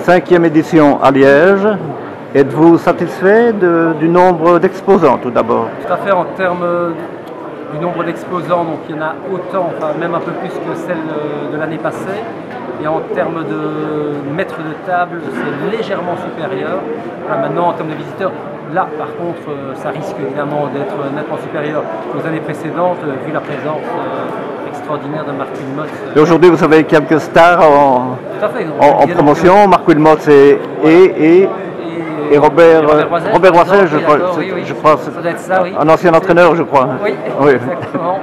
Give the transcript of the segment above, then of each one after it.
5e édition à Liège. Êtes-vous satisfait du nombre d'exposants tout d'abord? Tout à fait, en termes du nombre d'exposants, donc il y en a autant, enfin même un peu plus que celle de l'année passée. Et en termes de mètres de table, c'est légèrement supérieur. Voilà, maintenant, en termes de visiteurs, là par contre, ça risque évidemment d'être nettement supérieur aux années précédentes, vu la présence extraordinaire de Marc Wilmots. Et aujourd'hui, vous avez quelques stars en promotion. Marc Wilmots et Robert Roisset, je crois. Oui, je crois ça doit être ça, oui. Un ancien entraîneur, je crois. Oui, oui. Exactement.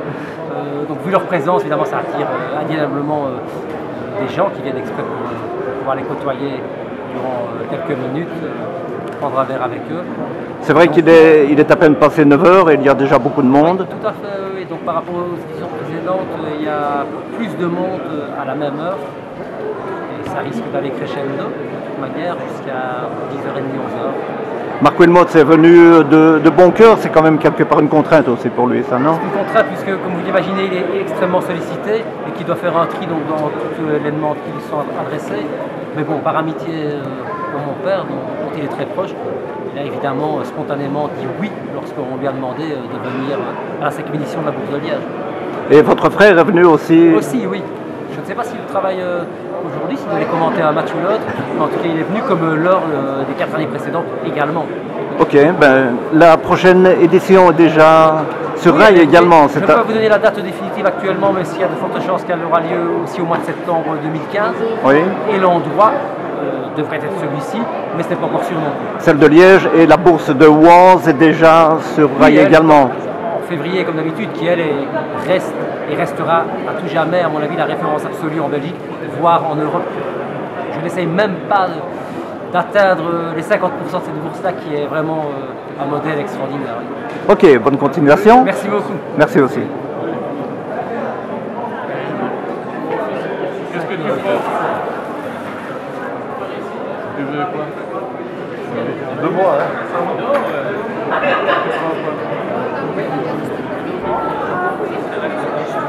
Donc vu leur présence, évidemment, ça attire indéniablement des gens qui viennent exprès pour pouvoir les côtoyer durant quelques minutes, prendre un verre avec eux. C'est vrai qu'il est à peine passé 9 h et il y a déjà beaucoup de monde. Oui, tout à fait, oui. Donc par rapport aux éditions précédentes, il y a plus de monde à la même heure. Et ça risque d'aller crescendo, de toute manière, jusqu'à 10h30, 11h. Marc Wilmots est venu de bon cœur, c'est quand même quelque part une contrainte aussi pour lui, ça, non? C'est une contrainte puisque, comme vous l'imaginez, il est extrêmement sollicité et qu'il doit faire un tri donc, dans tous les demandes qui lui sont adressées. Mais bon, par amitié pour mon père, dont il est très proche, il a évidemment spontanément dit oui lorsqu'on lui a demandé de venir à la 5e édition de la Bourse de Liège. Et votre frère est venu aussi? Aussi, oui. Je ne sais pas s'il travaille aujourd'hui, s'il devait commenter un match ou l'autre, mais en tout cas il est venu comme lors des 4 années précédentes également. Ok, ben, la prochaine édition est déjà sur rail également. Je ne peux pas vous donner la date définitive actuellement, mais s'il y a de fortes chances qu'elle aura lieu aussi au mois de septembre 2015. Oui. Et l'endroit devrait être celui-ci, mais ce n'est pas encore sûr non plus. Celle de Liège et la bourse de Wans est déjà sur rail également. En février, comme d'habitude, qui elle reste et restera à tout jamais, à mon avis, la référence absolue en Belgique, voire en Europe. Je n'essaye même pas d'atteindre les 50% de cette bourse-là, qui est vraiment un modèle extraordinaire. Ok, bonne continuation. Merci beaucoup. Merci aussi. Qu'est-ce que tu fais? Tu veux quoi? De moi, hein?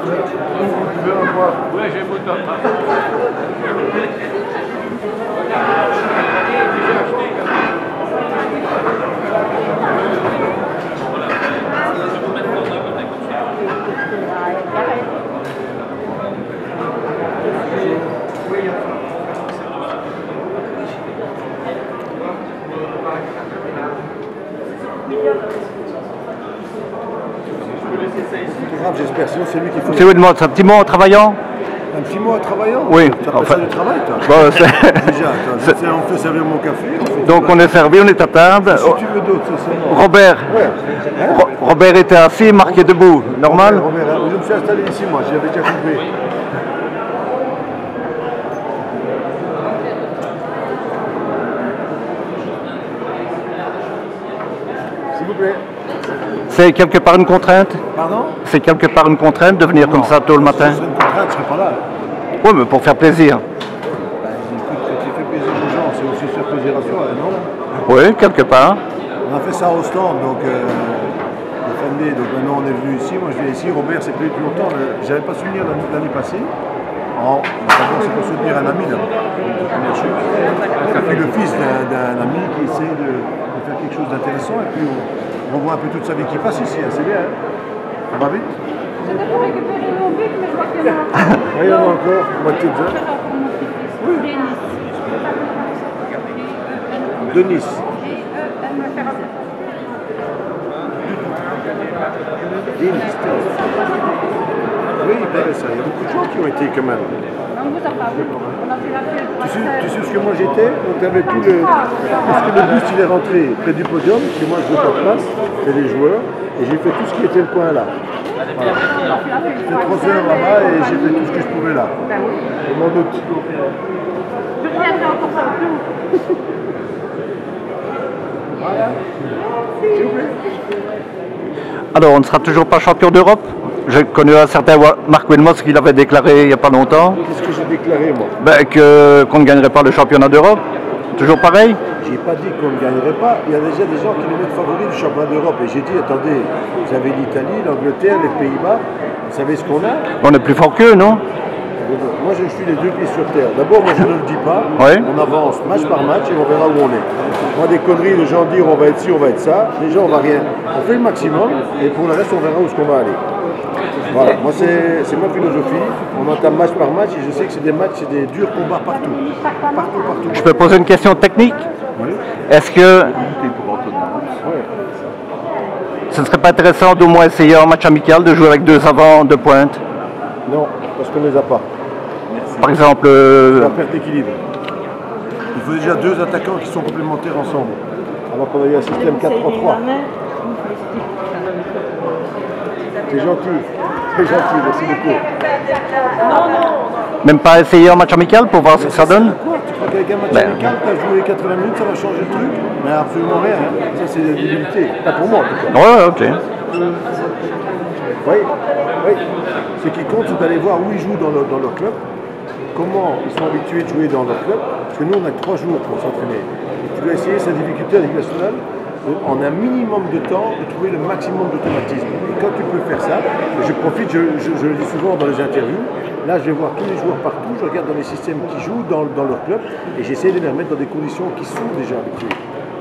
Tu veux un bois? Oui, j'ai un bouton. J'espère, sinon c'est lui qui faut. Monsieur Wilmots, un petit mot en travaillant? Un petit mot en travaillant? Oui. Tu appelles ça du travail, toi? Bon, déjà, on fait servir mon café. Donc on est servi, on est à table. Si tu veux d'autres, c'est ça. Robert. Ouais. Robert était assis, Marc est debout. Normal? Robert, je me suis installé ici, moi, j'avais déjà compris. S'il vous plaît. C'est quelque part une contrainte? Pardon? C'est quelque part une contrainte de venir comme ça tôt le matin? Si c'est une contrainte, je ne serais pas là. Oui, mais pour faire plaisir. Ben, écoute, quand tu fais plaisir aux gens, c'est aussi se faire plaisir à soi, non? Oui, quelque part. On a fait ça au stand, donc le family, donc maintenant on est venu ici, moi je viens ici, Robert c'est plus longtemps, j'avais pas souvenir l'année passée. C'est pour soutenir un ami d'abord, première chose. Et puis le fils d'un ami qui essaie de faire quelque chose d'intéressant, et puis on voit un peu toute sa vie qui passe ici, hein, c'est bien, hein? Ça va vite? Je devais récupérer mon bic, mais je vois qu'il y en a encore. Oui, il y en a encore, moitié de ça. Oui. De Nice. Oui, il paraît ça. Il y a beaucoup de gens qui ont été quand même. On vous a pas vu. On a fait la fête. Tu sais ce que moi j'étais? Donc tu avais tout le. Parce que le bus il est rentré près du podium, parce que moi je veux pas de place, c'est les joueurs, et j'ai fait tout ce qui était le coin là. Voilà. J'ai fait 3 heures là-bas et j'ai fait tout ce que je pouvais là. Je m'en doute. Je reviendrai encore ça plus. Voilà. S'il vous plaît. Alors, on ne sera toujours pas champion d'Europe? J'ai connu un certain Marc Wilmots qui l'avait déclaré il n'y a pas longtemps. Qu'est-ce que j'ai déclaré moi? Ben, qu'on ne gagnerait pas le championnat d'Europe. Toujours pareil? J'ai pas dit qu'on ne gagnerait pas. Il y a déjà des gens qui nous mettent favoris du championnat d'Europe. Et j'ai dit, attendez, vous avez l'Italie, l'Angleterre, les Pays-Bas, vous savez ce qu'on a? On est plus fort qu'eux, non? Moi, je suis les deux pieds sur terre. D'abord, moi, je ne le dis pas. Oui. On avance match par match et on verra où on est. Moi, des conneries, les gens disent on va être ci, on va être ça. Déjà, on va rien. On fait le maximum et pour le reste, on verra où est-ce qu'on va aller. Voilà, moi, c'est ma philosophie. On entame match par match et je sais que c'est des matchs, c'est des durs combats partout. Partout. Je peux poser une question technique? Oui. Est-ce que Ouais. ce ne serait pas intéressant d'au moins essayer en match amical de jouer avec 2 avants, 2 pointes? Non, parce qu'on ne les a pas. Par exemple, La perte d'équilibre. Il faut déjà 2 attaquants qui sont complémentaires ensemble. Alors qu'on a eu un système 4-3-3. C'est gentil, merci beaucoup. même pas essayer en match amical pour voir ce que ça donne? Quoi? Tu crois qu'avec un match Ben. amical, tu as joué 80 minutes, ça va changer le truc? Mais absolument rien. Hein. Ça, c'est des débilités. Pas pour moi, en tout cas. Ouais, ok. Oui. Ce qui compte, c'est d'aller voir où ils jouent dans leur club, comment ils sont habitués de jouer dans leur club, parce que nous, on a 3 jours pour s'entraîner. Tu dois essayer sa difficulté à l'équipe nationale en un minimum de temps de trouver le maximum d'automatisme. Et quand tu peux faire ça, je profite, je le dis souvent dans les interviews, là je vais voir tous les joueurs partout, je regarde dans les systèmes qui jouent dans leur club et j'essaie de les remettre dans des conditions qui sont déjà habituées.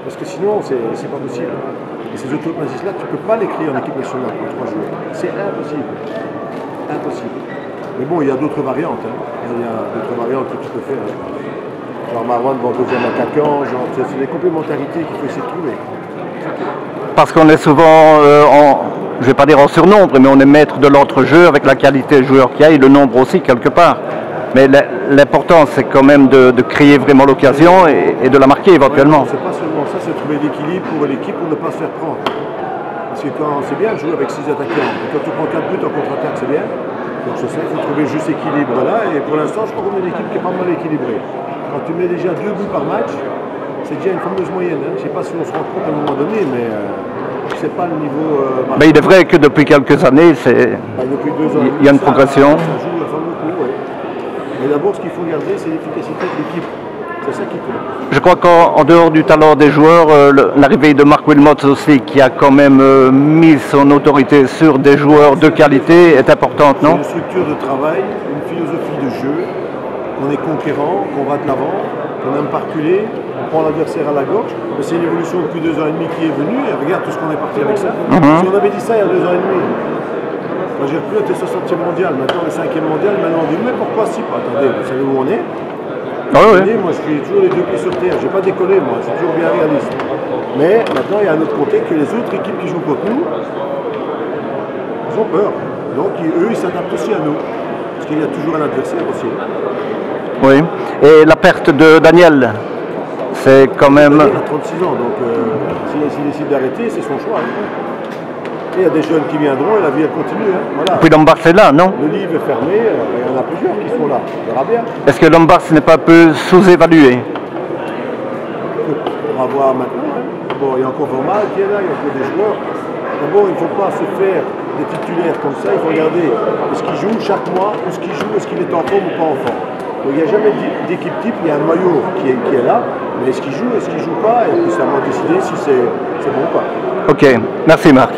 Parce que sinon, c'est pas possible. Et ces automatismes-là, tu ne peux pas les créer en équipe nationale pour 3 joueurs. C'est impossible. Impossible. Mais bon, il y a d'autres variantes. Hein. Il y a d'autres variantes que tu peux faire. Hein. Genre Marwan devant deuxième attaquant, genre, c'est des complémentarités qu'il faut essayer de trouver. Parce qu'on est souvent, je ne vais pas dire en surnombre, mais on est maître de l'entrejeu avec la qualité de joueur qu'il y a et le nombre aussi quelque part. Mais l'important, c'est quand même de créer vraiment l'occasion et de la marquer éventuellement. Ouais, c'est pas seulement ça, c'est trouver l'équilibre pour l'équipe pour ne pas se faire prendre. Parce que quand c'est bien de jouer avec 6 attaquants, et quand tu prends 4 buts en contre-attaque, c'est bien. Donc c'est ça, il faut trouver juste équilibre là. Et pour l'instant, je crois qu'on a une équipe qui est pas mal équilibrée. Quand tu mets déjà 2 buts par match, c'est déjà une fameuse moyenne. Hein. Je ne sais pas si on se rend compte à un moment donné, mais c'est pas le niveau. Mais il est vrai que depuis quelques années, depuis 2 ans, il y a une progression. Ça joue à fond beaucoup, ouais. Mais d'abord, ce qu'il faut garder, c'est l'efficacité de l'équipe. C'est ça qui compte. Je crois qu'en dehors du talent des joueurs, l'arrivée de Mark Wilmots aussi, qui a quand même mis son autorité sur des joueurs de qualité, est importante, non? C'est une structure de travail, une philosophie de jeu, qu'on est conquérant, qu'on va de l'avant, qu'on n'aime pas reculer, on prend l'adversaire à la gorge. Mais c'est une évolution depuis 2 ans et demi qui est venue, et regarde tout ce qu'on est parti avec ça. Si on avait dit ça il y a 2 ans et demi, moi j'ai repris, on était 60e mondial, maintenant on est 5e mondial, maintenant on dit mais pourquoi si pas? Attendez, vous savez où on est? Moi je suis toujours les 2 pieds sur terre, je n'ai pas décollé moi, c'est toujours bien réaliste. Mais maintenant il y a un autre côté que les autres équipes qui jouent contre nous, ils ont peur. Donc eux ils s'adaptent aussi à nous. Parce qu'il y a toujours un adversaire aussi. Oui. Et la perte de Daniel, c'est quand même... Il a 36 ans, donc s'il décide d'arrêter, c'est son choix. Hein. Et il y a des jeunes qui viendront et la vie elle continue. Hein. Voilà. Puis Lombard c'est là, non? Le livre est fermé, il y en a plusieurs qui sont là. On verra bien. Est-ce que Lombard n'est pas un peu sous-évalué? On va voir maintenant. Hein. Bon, il y a encore Romal qui est là, il y a encore des joueurs. D'abord, il ne faut pas se faire des titulaires comme ça, il faut regarder est-ce qu'il joue chaque mois, est-ce qu'il joue, est-ce qu'il est en forme ou pas en forme. Donc il n'y a jamais d'équipe type, il y a un maillot qui est là, mais est-ce qu'il joue pas, et puis c'est à moi de décider si c'est bon ou pas. Ok, merci Marc.